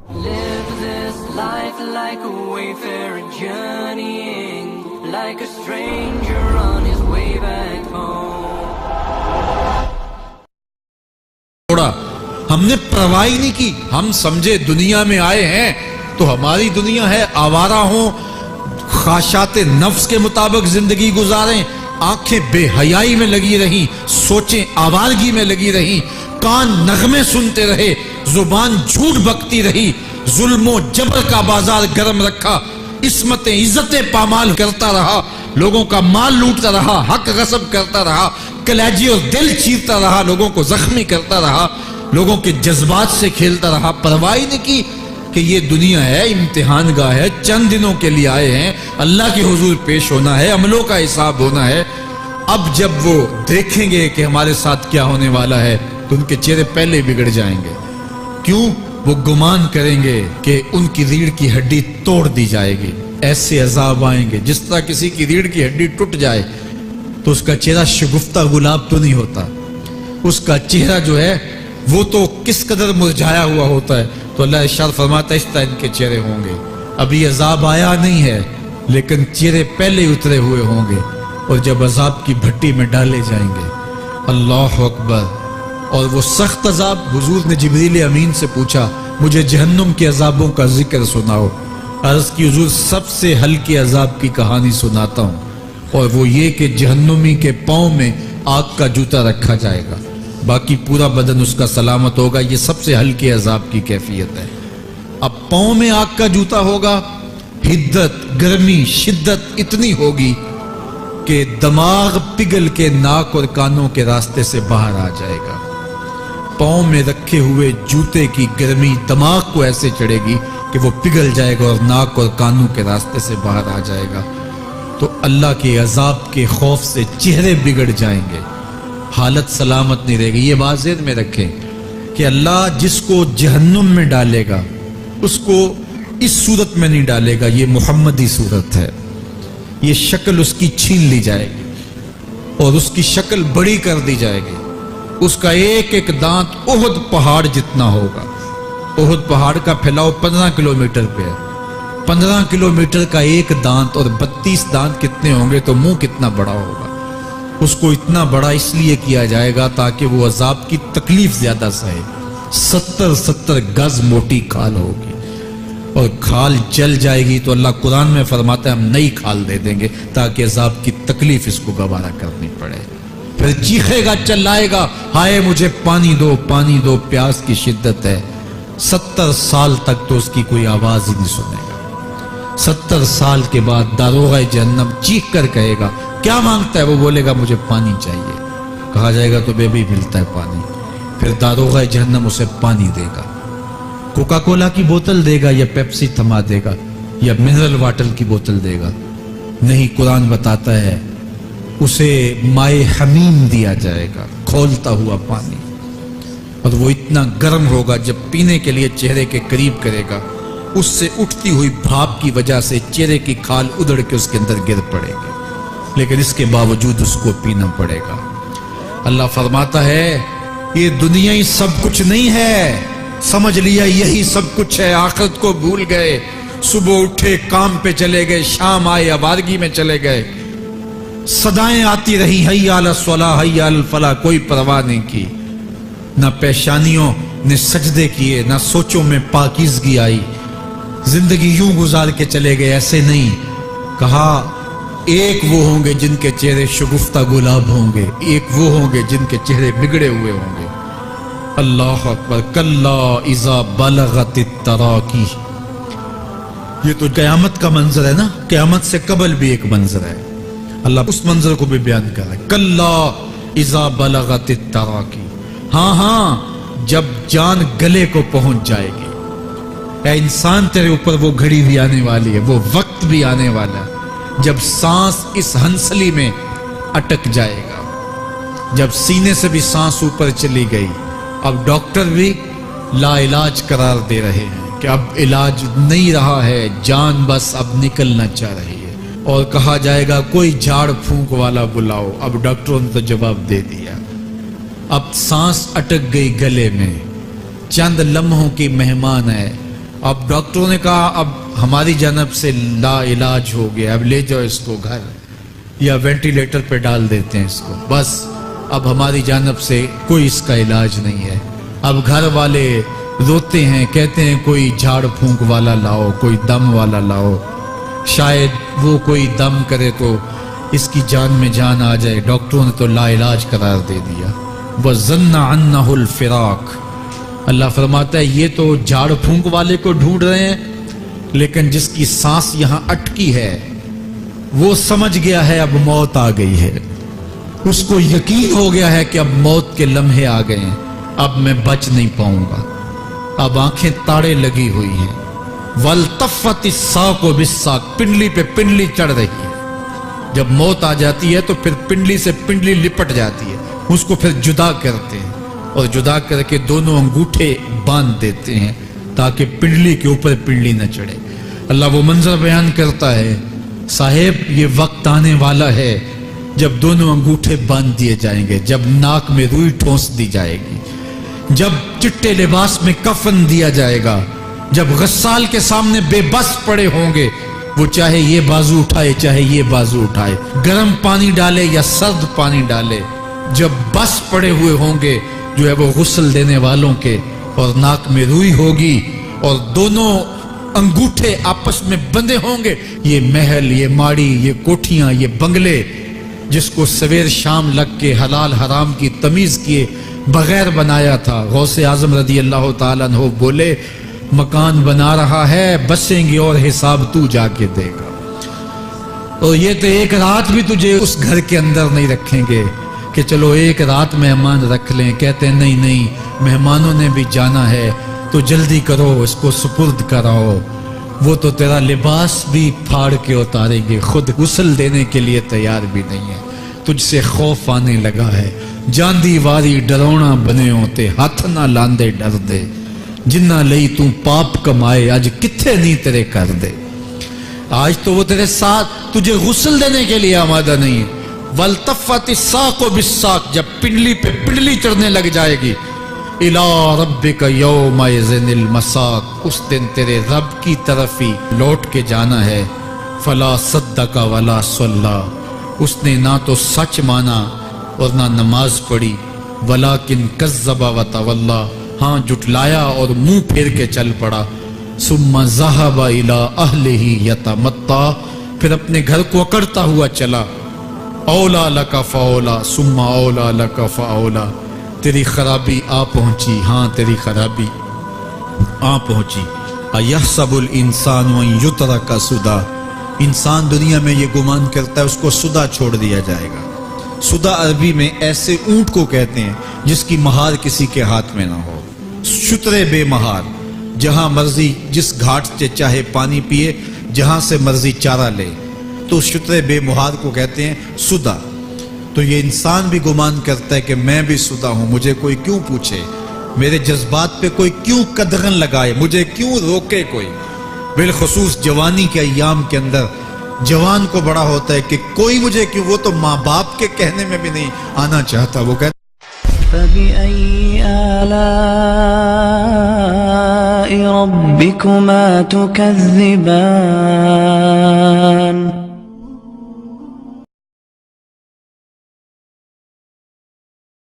Live this life like a wayfarer journeying, like a stranger on his way back home. تھوڑا ہم نے پرواہ ہی نہیں کی. ہم سمجھے دنیا میں آئے ہیں تو ہماری دنیا ہے, آوارہ ہوں, خواہشات نفس کے مطابق زندگی گزاریں, آنکھیں بے حیائی میں لگی رہیں, سوچیں آوارگی میں لگی رہیں, کان نغمے سنتے رہے, زبان جھوٹ بکتی رہی, ظلم و جبر کا بازار گرم رکھا, عصمت عزت پامال کرتا رہا, لوگوں کا مال لوٹتا رہا, حق غصب کرتا رہا, کلیجی اور دل چیرتا رہا, لوگوں کو زخمی کرتا رہا, لوگوں کے جذبات سے کھیلتا رہا. پرواہ نہیں کی کہ یہ دنیا ہے, امتحان گاہ ہے, چند دنوں کے لیے آئے ہیں, اللہ کے حضور پیش ہونا ہے, عملوں کا حساب ہونا ہے. اب جب وہ دیکھیں گے کہ ہمارے ساتھ کیا ہونے والا ہے تو ان کے چہرے پہلے بگڑ جائیں گے. کیوں؟ وہ گمان کریں گے کہ ان کی ریڑھ کی ہڈی توڑ دی جائے گی. ایسے عذاب آئیں گے جس طرح کسی کی ریڑھ کی ہڈی ٹوٹ جائے تو اس کا چہرہ شگفتہ گلاب تو نہیں ہوتا, اس کا چہرہ جو ہے وہ تو کس قدر مرجھایا ہوا ہوتا ہے. تو اللہ ارشاد فرماتا ہے اس طرح ان کے چہرے ہوں گے. ابھی عذاب آیا نہیں ہے لیکن چہرے پہلے اترے ہوئے ہوں گے, اور جب عذاب کی بھٹی میں ڈالے جائیں گے, اللہ اکبر, اور وہ سخت عذاب. حضور نے جبریل امین سے پوچھا مجھے جہنم کے عذابوں کا ذکر سناؤ. عرض کی حضور سب سے ہلکے عذاب کی کہانی سناتا ہوں, اور وہ یہ کہ جہنمی کے پاؤں میں آگ کا جوتا رکھا جائے گا, باقی پورا بدن اس کا سلامت ہوگا. یہ سب سے ہلکے عذاب کی کیفیت ہے. اب پاؤں میں آگ کا جوتا ہوگا, حدت, گرمی, شدت اتنی ہوگی کہ دماغ پگھل کے ناک اور کانوں کے راستے سے باہر آ جائے گا. پاؤں میں رکھے ہوئے جوتے کی گرمی دماغ کو ایسے چڑھے گی کہ وہ پگھل جائے گا اور ناک اور کانوں کے راستے سے باہر آ جائے گا. تو اللہ کے عذاب کے خوف سے چہرے بگڑ جائیں گے, حالت سلامت نہیں رہے گی. یہ بات ذہن میں رکھیں کہ اللہ جس کو جہنم میں ڈالے گا اس کو اس صورت میں نہیں ڈالے گا. یہ محمدی صورت ہے. یہ شکل اس کی چھین لی جائے گی اور اس کی شکل بڑی کر دی جائے گی. اس کا ایک ایک دانت احد پہاڑ جتنا ہوگا. احد پہاڑ کا پھیلاؤ 15 کلومیٹر پہ ہے. 15 کلومیٹر کا ایک دانت اور 32 دانت کتنے ہوں گے تو منہ کتنا بڑا ہوگا. اس کو اتنا بڑا اس لیے کیا جائے گا تاکہ وہ عذاب کی تکلیف زیادہ سہے. 70 گز موٹی کھال ہوگی اور کھال جل جائے گی تو اللہ قرآن میں فرماتا ہے ہم نئی کھال دے دیں گے تاکہ عذاب کی تکلیف اس کو گوارا کرنی پڑے. پھر چیخے گا, چلائے گا, ہائے مجھے پانی دو, پانی دو, پیاس کی شدت ہے. 70 سال تک تو اس کی کوئی آواز ہی نہیں سنے گا. 70 سال کے بعد داروغہ جہنم چیخ کر کہے گا کیا مانگتا ہے؟ وہ بولے گا مجھے پانی چاہیے. کہا جائے گا تو بے بھی ملتا ہے پانی. پھر داروغہ جہنم اسے پانی دے گا. کوکا کولا کی بوتل دے گا یا پیپسی تھما دے گا یا منرل واٹر کی بوتل دے گا؟ نہیں, قرآن بتاتا ہے اسے مائے حمیم دیا جائے گا, کھولتا ہوا پانی. اور وہ اتنا گرم ہوگا جب پینے کے لیے چہرے کے قریب کرے گا اس سے اٹھتی ہوئی بھاپ کی وجہ سے چہرے کی کھال ادڑ کے اس کے اندر گر پڑے گی, لیکن اس کے باوجود اس کو پینا پڑے گا. اللہ فرماتا ہے یہ دنیا ہی سب کچھ نہیں ہے, سمجھ لیا یہی سب کچھ ہے, آخرت کو بھول گئے. صبح اٹھے کام پہ چلے گئے, شام آئے آوارگی میں چلے گئے, صدائیں آتی رہی حی علی الصلاۃ حی علی الفلاح, کوئی پرواہ نہیں کی. نہ پیشانیوں نے سجدے کیے, نہ سوچوں میں پاکیزگی آئی. زندگی یوں گزار کے چلے گئے. ایسے نہیں, کہا ایک وہ ہوں گے جن کے چہرے شگفتہ گلاب ہوں گے, ایک وہ ہوں گے جن کے چہرے بگڑے ہوئے ہوں گے. اللہ اکبر. کلا اذا بلغت التراقی. یہ تو قیامت کا منظر ہے نا, قیامت سے قبل بھی ایک منظر ہے. اللہ اس منظر کو بھی بیان کر رہا ہے. کلا اذا بلغت التراقی. ہاں جب جان گلے کو پہنچ جائے گی. اے انسان تیرے اوپر وہ گھڑی بھی آنے والی ہے, وہ وقت بھی آنے والا ہے جب سانس اس ہنسلی میں اٹک جائے گا, جب سینے سے بھی سانس اوپر چلی گئی. اب ڈاکٹر بھی لا علاج قرار دے رہے ہیں کہ اب علاج نہیں رہا ہے, جان بس اب نکلنا چاہ رہی ہے. اور کہا جائے گا کوئی جھاڑ پھونک والا بلاؤ. اب ڈاکٹروں نے تو جواب دے دیا, اب سانس اٹک گئی گلے میں, چند لمحوں کی مہمان ہے, اب ڈاکٹروں نے کہا اب ہماری جانب سے لا علاج ہو گیا، اب لے جاؤ اس کو گھر یا وینٹیلیٹر پہ ڈال دیتے ہیں اس کو، بس اب ہماری جانب سے کوئی اس کا علاج نہیں ہے۔ اب گھر والے روتے ہیں، کہتے ہیں کوئی جھاڑ پھونک والا لاؤ، کوئی دم والا لاؤ، شاید وہ کوئی دم کرے تو اس کی جان میں جان آ جائے۔ ڈاکٹروں نے تو لا علاج قرار دے دیا۔ وَظَنَّ عَنَّهُ الْفِرَاقُ، اللہ فرماتا ہے یہ تو جھاڑ پھونک والے کو ڈھونڈ رہے ہیں، لیکن جس کی سانس یہاں اٹکی ہے وہ سمجھ گیا ہے اب موت آ گئی ہے، اس کو یقین ہو گیا ہے کہ اب موت کے لمحے آ گئے ہیں، اب میں بچ نہیں پاؤں گا، اب آنکھیں تاڑے لگی ہوئی ہیں۔ وَالْتَفَّتِ السَّاقُ بِالسَّاقِ، پنڈلی پہ پنڈلی چڑھ رہی ہے۔ جب موت آ جاتی ہے تو پھر پنڈلی سے پنڈلی لپٹ جاتی ہے، اس کو پھر جدا کرتے ہیں اور جدا کر کے دونوں انگوٹھے باندھ دیتے ہیں تاکہ پنڈلی کے اوپر پنڈلی نہ چڑھے۔ اللہ وہ منظر بیان کرتا ہے، صاحب یہ وقت آنے والا ہے جب دونوں انگوٹھے باندھ دیے جائیں گے، جب ناک میں روئی ٹھونس دی جائے گی، جب چٹے لباس میں کفن دیا جائے گا، جب غسال کے سامنے بے بس پڑے ہوں گے، وہ چاہے یہ بازو اٹھائے چاہے یہ بازو اٹھائے، گرم پانی ڈالے یا سرد پانی ڈالے، جب بس پڑے ہوئے ہوں گے جو ہے وہ غسل دینے والوں کے، اور ناک میں روئی ہوگی اور دونوں انگوٹھے آپس میں بندھے ہوں گے۔ یہ محل، یہ ماڑی، یہ کوٹھیاں، یہ بنگلے جس کو سویر شام لگ کے حلال حرام کی تمیز کیے بغیر بنایا تھا، غوث اعظم رضی اللہ تعالیٰ عنہ بولے مکان بنا رہا ہے، بسیں گے اور حساب تو جا کے دے گا، اور یہ تو ایک رات بھی تجھے اس گھر کے اندر نہیں رکھیں گے کہ چلو ایک رات مہمان رکھ لیں۔ کہتے ہیں نہیں نہیں، مہمانوں نے بھی جانا ہے تو جلدی کرو، اس کو سپرد کراؤ، وہ تو تیرا لباس بھی پھاڑ کے اتاریں گے، خود غسل دینے کے لیے تیار بھی نہیں ہے، تجھ سے خوف آنے لگا ہے، جاندی واری ڈرونا بنے ہوتے، ہاتھ نہ لاندے ڈر دے، جنہ لئی تو پاپ کمائے اج کتھے نہیں تیرے کر دے۔ آج تو وہ تیرے ساتھ تجھے غسل دینے کے لیے آمادہ نہیں ہے۔ وَالْتَفَّتِ السَّاقُ بِالسَّاقِ، جب پنڈلی پہ پنڈلی چڑھنے لگ جائے گی، إِلَىٰ رَبِّكَ يَوْمَئِذٍ الْمَسَاقُ، اس دن تیرے رب کی طرف ہی لوٹ کے جانا ہے۔ فَلَا صَدَّقَ وَلَا صَلَّىٰ، اس نے نہ تو سچ مانا اور نہ نماز پڑھی، وَلَٰكِنْ كَذَّبَ وَتَوَلَّىٰ، ہاں جھٹلایا اور منہ پھیر کے چل پڑا۔ ثُمَّ ذَهَبَ إِلَىٰ أَهْلِهِ يَتَمَطَّىٰ، پھر اپنے گھر کو اکڑتا ہوا چلا۔ اولا لک فاولا ثم اولا لک فاولا، تیری خرابی آ پہنچی، ہاں تیری خرابی آ پہنچی۔ ایحسب الانسان ان یترک سدی، انسان دنیا میں یہ گمان کرتا ہے اس کو سدا چھوڑ دیا جائے گا۔ سدا عربی میں ایسے اونٹ کو کہتے ہیں جس کی مہار کسی کے ہاتھ میں نہ ہو، شترے بے مہار، جہاں مرضی جس گھاٹ سے چاہے پانی پیے، جہاں سے مرضی چارہ لے، تو شترے بے مہار کو کہتے ہیں سدا۔ تو یہ انسان بھی گمان کرتا ہے کہ میں بھی سدا ہوں، مجھے کوئی کیوں پوچھے، میرے جذبات پہ کوئی کیوں قدغن لگائے، مجھے کیوں روکے کوئی۔ بالخصوص جوانی کے ایام کے اندر جوان کو بڑا ہوتا ہے کہ کوئی مجھے کیوں، وہ تو ماں باپ کے کہنے میں بھی نہیں آنا چاہتا، وہ کہتا فَبِأَيِّ آلَاءِ رَبِّكُمَا تُكَذِّبَانِ